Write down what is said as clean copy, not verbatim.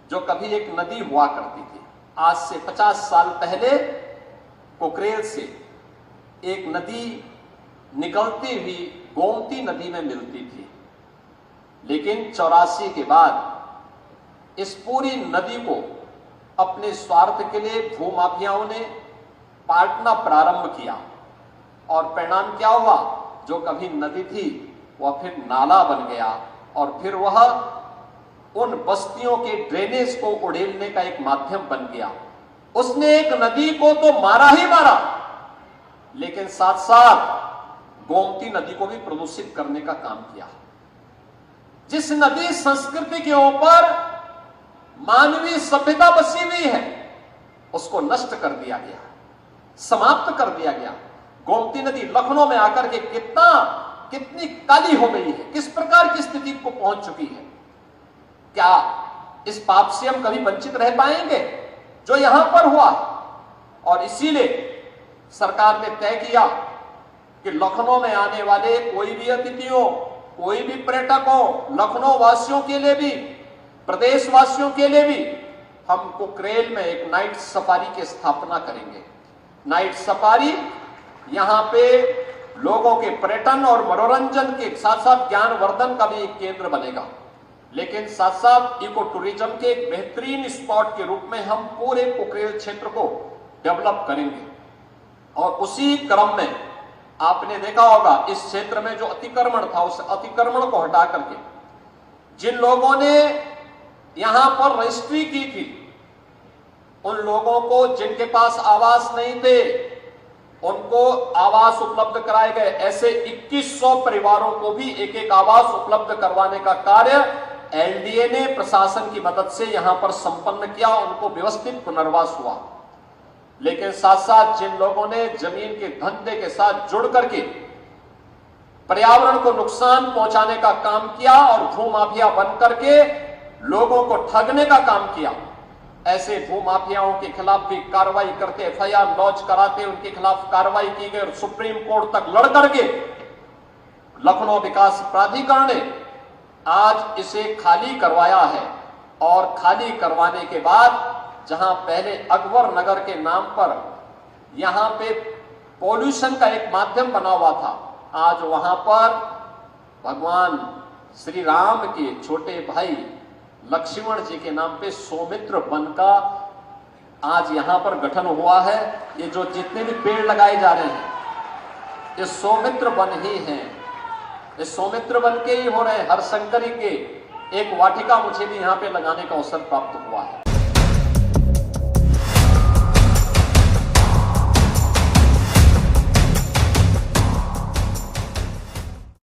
जो कभी एक नदी हुआ करती थी। आज से 50 साल पहले कुकरेल से एक नदी निकलती हुई गोमती नदी में मिलती थी, लेकिन 84 के बाद इस पूरी नदी को अपने स्वार्थ के लिए भूमाफियाओं ने पाटना प्रारंभ किया और परिणाम क्या हुआ? जो कभी नदी थी वह फिर नाला बन गया और फिर वह उन बस्तियों के ड्रेनेज को उड़ेलने का एक माध्यम बन गया। उसने एक नदी को तो मारा ही मारा, लेकिन साथ साथ गोमती नदी को भी प्रदूषित करने का काम किया। जिस नदी संस्कृति के ऊपर मानवीय सभ्यता बसी हुई है, उसको नष्ट कर दिया गया, समाप्त कर दिया गया। गोमती नदी लखनऊ में आकर के कितनी काली हो गई है, किस प्रकार की स्थिति को पहुंच चुकी है। क्या इस पाप से हम कभी वंचित रह पाएंगे जो यहां पर हुआ? और इसीलिए सरकार ने तय किया कि लखनऊ में आने वाले कोई भी अतिथियों, कोई भी पर्यटकों, लखनऊ वासियों के लिए भी, प्रदेश वासियों के लिए भी हम कुकरेल में एक नाइट सफारी की स्थापना करेंगे। नाइट सफारी यहां पे लोगों के पर्यटन और मनोरंजन के साथ साथ ज्ञानवर्धन का भी एक केंद्र बनेगा, लेकिन साथ साथ इको टूरिज्म के एक बेहतरीन स्पॉट के रूप में हम पूरे कुकरेल क्षेत्र को डेवलप करेंगे। और उसी क्रम में आपने देखा होगा इस क्षेत्र में जो अतिक्रमण था, उस अतिक्रमण को हटा करके जिन लोगों ने यहां पर रजिस्ट्री की थी, उन लोगों को जिनके पास आवास नहीं थे उनको आवास उपलब्ध कराए गए। ऐसे 2100 परिवारों को भी एक एक आवास उपलब्ध करवाने का कार्य एलडीए ने प्रशासन की मदद से यहां पर संपन्न किया, उनको व्यवस्थित पुनर्वास हुआ। लेकिन साथ साथ जिन लोगों ने जमीन के धंधे के साथ जुड़ करके पर्यावरण को नुकसान पहुंचाने का काम किया और भूमाफिया बन करके लोगों को ठगने का काम किया, ऐसे भूमाफियाओं के खिलाफ भी कार्रवाई करते, एफआईआर लॉन्च कराते, उनके खिलाफ कार्रवाई की गई और सुप्रीम कोर्ट तक लड़ करके लखनऊ विकास प्राधिकरण ने आज इसे खाली करवाया है। और खाली करवाने के बाद जहां पहले अकबर नगर के नाम पर यहां पे पॉल्यूशन का एक माध्यम बना हुआ था, आज वहां पर भगवान श्री राम के छोटे भाई लक्ष्मण जी के नाम पे सौमित्र वन का आज यहां पर गठन हुआ है। ये जो जितने भी पेड़ लगाए जा रहे हैं ये सौमित्र वन ही हैं, ये सौमित्र वन के ही हो रहे हैं। हरशंकरी के एक वाटिका मुझे भी यहां पे लगाने का अवसर प्राप्त हुआ है।